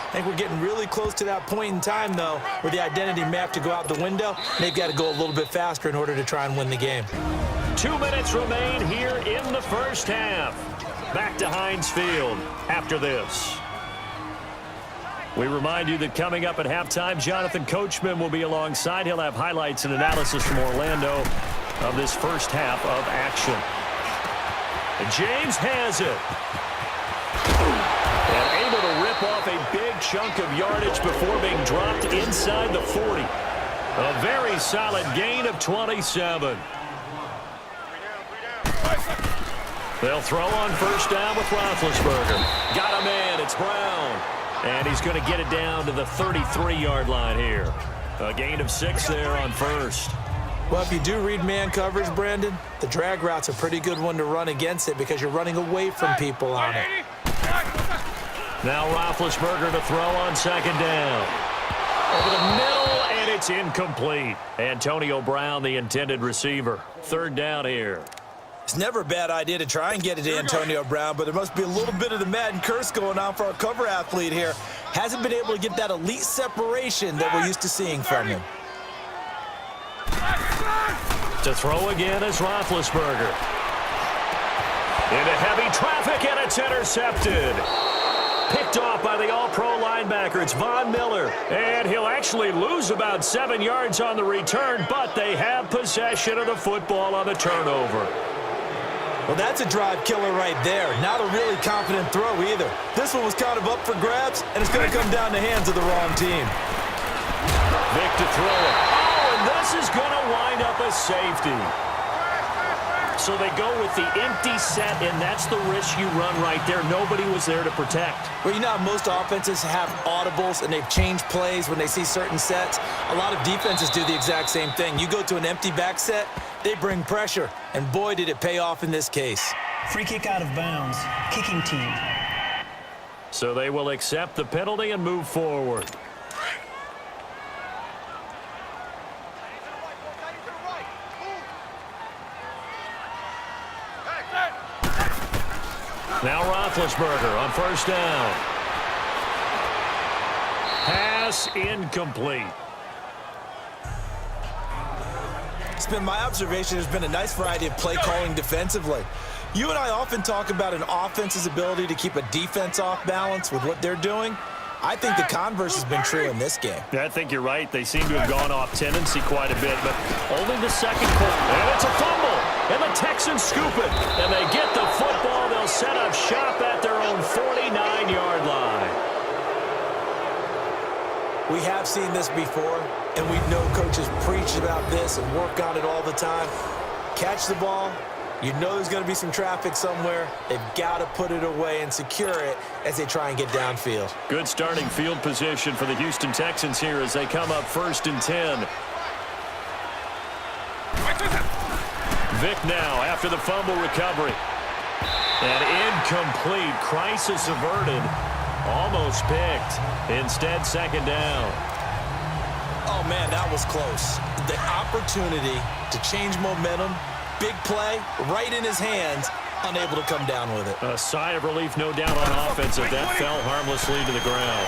I think we're getting really close to that point in time, though, where the identity may have to go out the window. They've got to go a little bit faster in order to try and win the game. 2 minutes remain here in the first half. Back to Heinz Field after this. We remind you that coming up at halftime, Jonathan Coachman will be alongside. He'll have highlights and analysis from Orlando of this first half of action. And James has it. And able to rip off a big chunk of yardage before being dropped inside the 40. A very solid gain of 27. They'll throw on first down with Roethlisberger. Got a man. It's Brown. And he's going to get it down to the 33-yard line here. A gain of 6 there on first. Well, if you do read man coverage, Brandon, the drag route's a pretty good one to run against it because you're running away from people on it. Now Roethlisberger to throw on second down. Over the middle, and it's incomplete. Antonio Brown, the intended receiver. Third down here. It's never a bad idea to try and get it to Antonio Brown, but there must be a little bit of the Madden curse going on for our cover athlete here. Hasn't been able to get that elite separation that we're used to seeing from him. To throw again is Roethlisberger. Into heavy traffic, and it's intercepted. Picked off by the all-pro linebacker. It's Von Miller. And he'll actually lose about 7 yards on the return, but they have possession of the football on the turnover. Well, that's a drive killer right there. Not a really confident throw either. This one was kind of up for grabs, and it's going to come down the hands of the wrong team. Vic to throw it. Oh, and this is going to wind up a safety. So they go with the empty set, and that's the risk you run right there. Nobody was there to protect. Well, you know how most offenses have audibles, and they've changed plays when they see certain sets. A lot of defenses do the exact same thing. You go to an empty back set, they bring pressure, and boy, did it pay off in this case. Free kick out of bounds. Kicking team. So they will accept the penalty and move forward. Now Roethlisberger on first down. Pass incomplete. It's been my observation there's been a nice variety of play calling defensively. You and I often talk about an offense's ability to keep a defense off balance with what they're doing. I think the converse has been true in this game. Yeah, I think you're right. They seem to have gone off tendency quite a bit, but only the second quarter. And it's a fumble. And the Texans scoop it. And they get the football. They'll set up shop at their own 49-yard line. We have seen this before, and we know coaches preach about this and work on it all the time. Catch the ball. You know there's going to be some traffic somewhere. They've got to put it away and secure it as they try and get downfield. Good starting field position for the Houston Texans here as they come up 1st and 10. Vic now after the fumble recovery. And incomplete. Crisis averted. Almost picked. Instead, second down. Oh, man, that was close. The opportunity to change momentum, big play, right in his hands, unable to come down with it. A sigh of relief, no doubt, on offense as that fell harmlessly to the ground.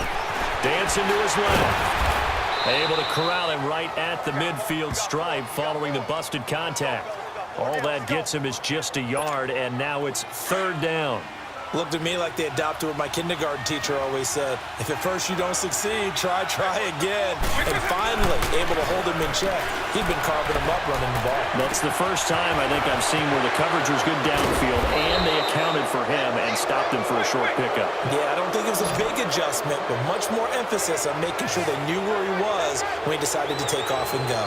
Dancing to his left. Able to corral him right at the midfield stripe following the busted contact. All that gets him is just a yard, and now it's third down. Looked at me like they adopted what my kindergarten teacher always said. If at first you don't succeed, try again. And finally, able to hold him in check. He'd been carving him up running the ball. That's the first time I think I've seen where the coverage was good downfield, and they accounted for him and stopped him for a short pickup. Yeah, I don't think it was a big adjustment, but much more emphasis on making sure they knew where he was when he decided to take off and go.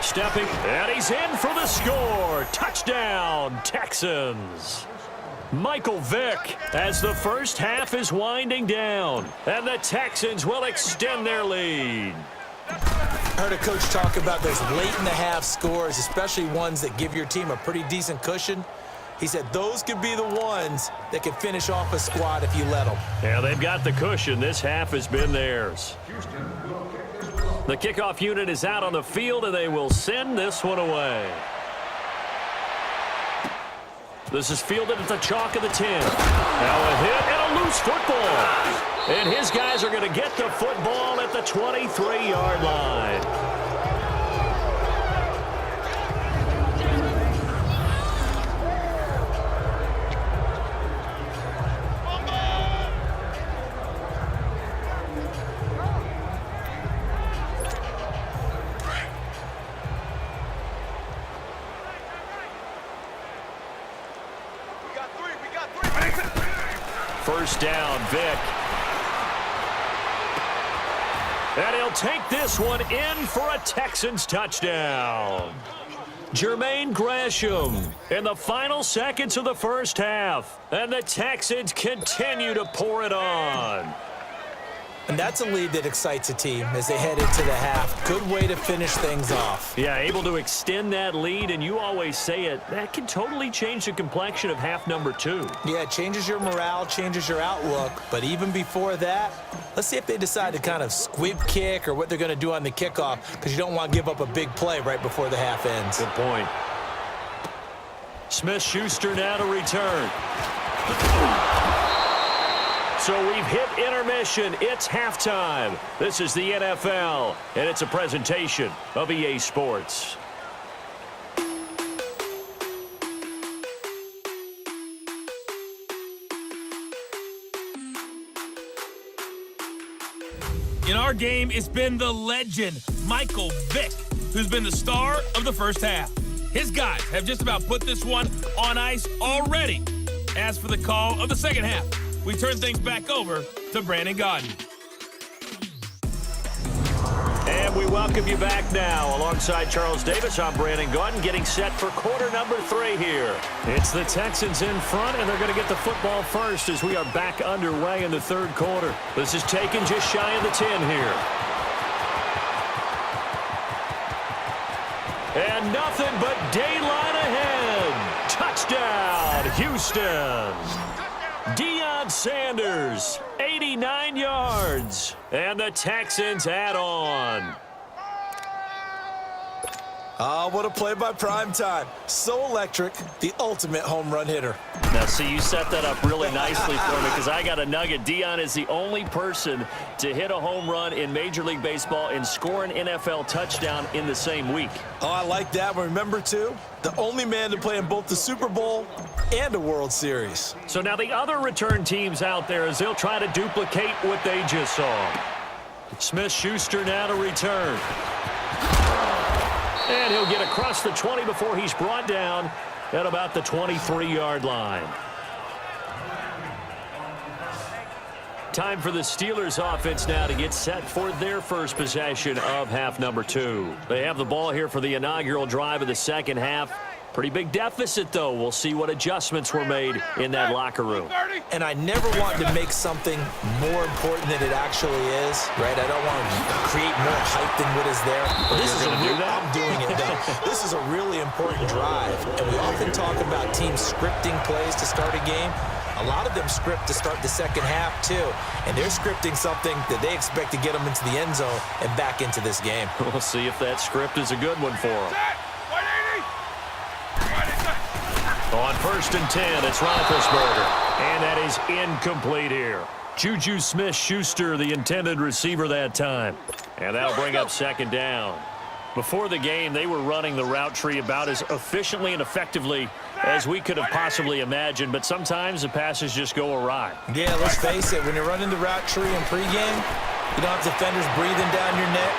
Stepping, and he's in for the score. Touchdown, Texans. Michael Vick as the first half is winding down, and the Texans will extend their lead. I heard a coach talk about those late-in-the-half scores, especially ones that give your team a pretty decent cushion. He said those could be the ones that can finish off a squad if you let them. Yeah, they've got the cushion. This half has been theirs. The kickoff unit is out on the field, and they will send this one away. This is fielded at the chalk of the 10. Now a hit and a loose football. And his guys are going to get the football at the 23-yard line. First down, Vic. And he'll take this one in for a Texans touchdown. Jermaine Gresham in the final seconds of the first half. And the Texans continue to pour it on. And that's a lead that excites a team as they head into the half. Good way to finish things off. Yeah, able to extend that lead, and you always say it, that can totally change the complexion of half number 2. Yeah, it changes your morale, changes your outlook. But even before that, let's see if they decide to kind of squib kick or what they're going to do on the kickoff, because you don't want to give up a big play right before the half ends. Good point. Smith-Schuster now to return. So we've hit intermission. It's halftime. This is the NFL, and it's a presentation of EA Sports. In our game, it's been the legend, Michael Vick, who's been the star of the first half. His guys have just about put this one on ice already. As for the call of the second half, we turn things back over to Brandon Gaudin. And we welcome you back now. Alongside Charles Davis, I'm Brandon Gaudin, getting set for quarter number 3 here. It's the Texans in front, and they're going to get the football first as we are back underway in the third quarter. This is taken just shy of the 10 here. And nothing but daylight ahead. Touchdown, Houston. Deion Sanders, 89 yards. And the Texans add on. Oh, what a play by Primetime. So electric, the ultimate home run hitter. Now, see, you set that up really nicely for me because I got a nugget. Deion is the only person to hit a home run in Major League Baseball and score an NFL touchdown in the same week. Oh, I like that one. Remember, too, the only man to play in both the Super Bowl and a World Series. So now the other return teams out there as they'll try to duplicate what they just saw. Smith-Schuster now to return. And he'll get across the 20 before he's brought down at about the 23-yard line. Time for the Steelers offense now to get set for their first possession of half number 2. They have the ball here for the inaugural drive of the second half. Pretty big deficit, though. We'll see what adjustments were made in that locker room. And I never want to make something more important than it actually is, right? I don't want to create more hype than what is there. But this is I'm doing it, though. This is a really important drive. And we often talk about teams scripting plays to start a game. A lot of them script to start the second half, too. And they're scripting something that they expect to get them into the end zone and back into this game. We'll see if that script is a good one for them. On 1st and 10, it's Roethlisberger. And that is incomplete here. Juju Smith-Schuster, the intended receiver that time. And that'll bring up second down. Before the game, they were running the route tree about as efficiently and effectively as we could have possibly imagined, but sometimes the passes just go awry. Yeah, let's face it, when you're running the route tree in pregame, you don't have defenders breathing down your neck.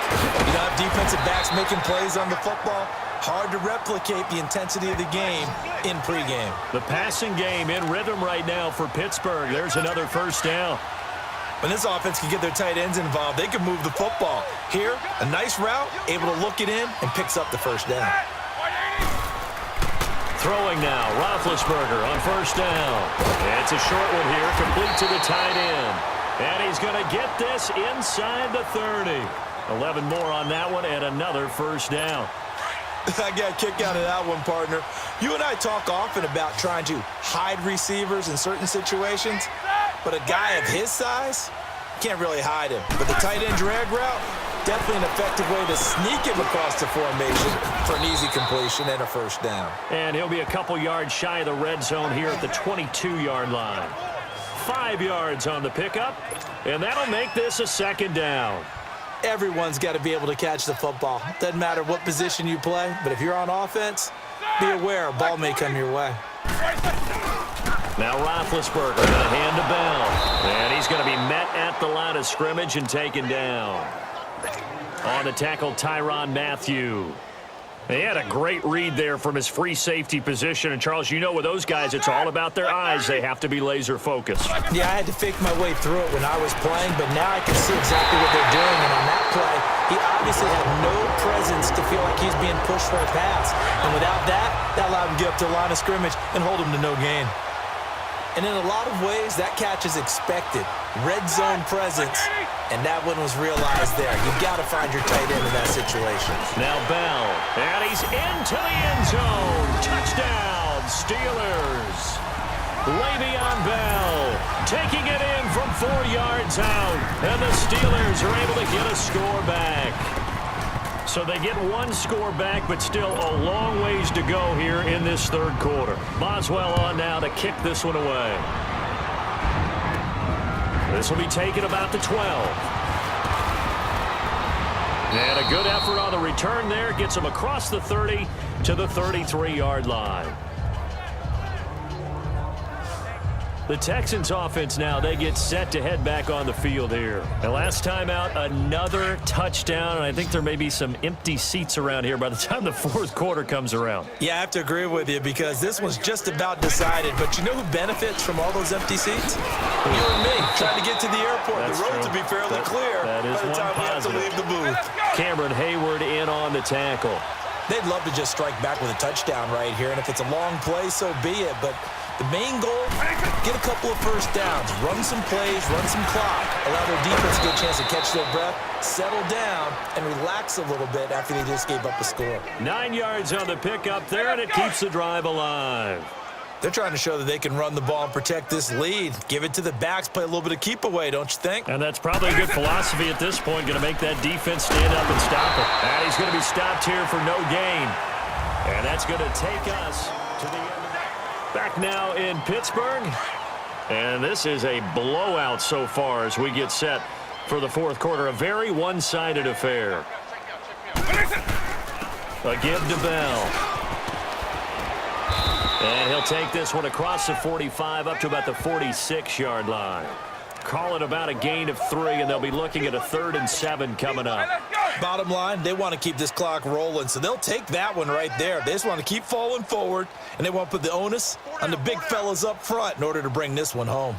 You don't have defensive backs making plays on the football. Hard to replicate the intensity of the game in pregame. The passing game in rhythm right now for Pittsburgh. There's another first down. When this offense can get their tight ends involved, they can move the football. Here, a nice route, able to look it in, and picks up the first down. Throwing now, Roethlisberger on first down. It's a short one here, complete to the tight end. And he's going to get this inside the 30. 11 more on that one, and another first down. I got a kick out of that one, partner. You and I talk often about trying to hide receivers in certain situations, but a guy of his size can't really hide him. But the tight end drag route, Definitely an effective way to sneak him across the formation for an easy completion and a first down. And he'll be a couple yards shy of the red zone here at the 22-yard line. 5 yards on the pickup, and that'll make this a second down. Everyone's got to be able to catch the football. Doesn't matter what position you play, but if you're on offense, be aware a ball may come your way. Now Roethlisberger going to hand to Bell, and he's going to be met at the line of scrimmage and taken down. On the tackle, Tyrann Mathieu. He had a great read there from his free safety position. And, Charles, you know with those guys, it's all about their eyes. They have to be laser focused. Yeah, I had to fake my way through it when I was playing, but now I can see exactly what they're doing. And on that play, he obviously had no presence to feel like he's being pushed for a pass. And without that, that allowed him to get up to the line of scrimmage and hold him to no gain. And in a lot of ways, that catch is expected. Red zone presence, and that one was realized there. You've got to find your tight end in that situation. Now Bell, and he's into the end zone. Touchdown, Steelers. Le'Veon Bell taking it in from 4 yards out, and the Steelers are able to get a score back. So they get one score back, but still a long ways to go here in this third quarter. Boswell on now to kick this one away. This will be taken about the 12. And a good effort on the return there. Gets him across the 30 to the 33-yard line. The Texans offense now, they get set to head back on the field here. And last time out, another touchdown, and I think there may be some empty seats around here by the time the fourth quarter comes around. Yeah, I have to agree with you because this one's just about decided. But you know who benefits from all those empty seats? You and me, trying to get to the airport. That's the road true. to be fairly clear that is by the time we have to leave the booth. Cameron Hayward in on the tackle. They'd love to just strike back with a touchdown right here, and if it's a long play, so be it. But the main goal, get a couple of first downs, run some plays, run some clock, allow their defense a good chance to catch their breath, settle down, and relax a little bit after they just gave up a score. 9 yards on the pickup there, and it keeps the drive alive. They're trying to show that they can run the ball and protect this lead. Give it to the backs, play a little bit of keep away, don't you think? And that's probably a good philosophy at this point, going to make that defense stand up and stop it. And he's going to be stopped here for no gain. And that's going to take us to the end. Back now in Pittsburgh. And this is a blowout so far as we get set for the fourth quarter. A very one-sided affair. A give to Bell. And he'll take this one across the 45 up to about the 46-yard line. Call it about a gain of 3, and they'll be looking at a 3rd and 7 coming up. Bottom line, they want to keep this clock rolling, so they'll take that one right there. They just want to keep falling forward, and they want to put the onus on the big fellas up front in order to bring this one home.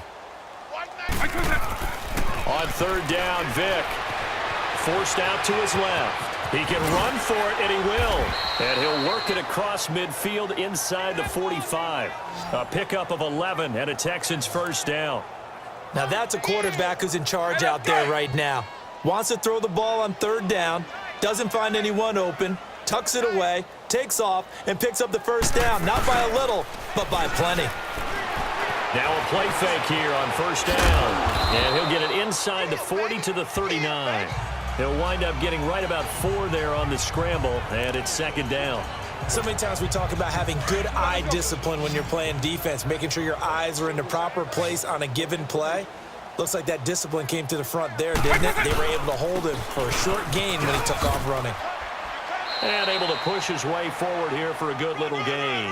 On 3rd down, Vick forced out to his left. He can run for it, and he will. And he'll work it across midfield inside the 45. A pickup of 11 and a Texans first down. Now that's a quarterback who's in charge out there right now. Wants to throw the ball on 3rd down, doesn't find anyone open, tucks it away, takes off, and picks up the first down. Not by a little, but by plenty. Now a play fake here on 1st down. And he'll get it inside the 40 to the 39. He'll wind up getting right about 4 there on the scramble, and it's 2nd down. So many times we talk about having good eye discipline when you're playing defense, making sure your eyes are in the proper place on a given play. Looks like that discipline came to the front there, didn't it? They were able to hold him for a short gain when he took off running. And able to push his way forward here for a good little gain.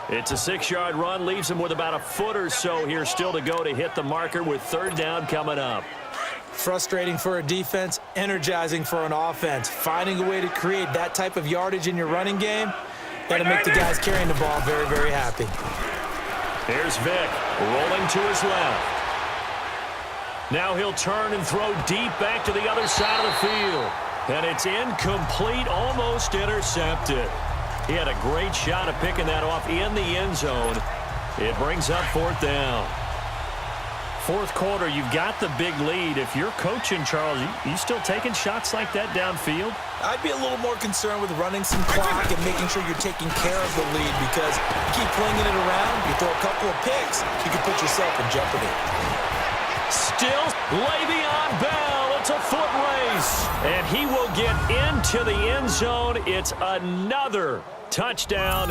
It's a 6-yard run, leaves him with about a foot or so here still to go to hit the marker with 3rd down coming up. Frustrating for a defense, energizing for an offense. Finding a way to create that type of yardage in your running game, that'll make the guys carrying the ball very, very happy. Here's Vick rolling to his left. Now he'll turn and throw deep back to the other side of the field. And it's incomplete, almost intercepted. He had a great shot at picking that off in the end zone. It brings up 4th down. Fourth quarter, you've got the big lead. If you're coaching, Charles, you still taking shots like that downfield? I'd be a little more concerned with running some clock and making sure you're taking care of the lead, because you keep flinging it around, you throw a couple of picks, you can put yourself in jeopardy. Still Le'Veon Bell. It's a foot race. And he will get into the end zone. It's another touchdown.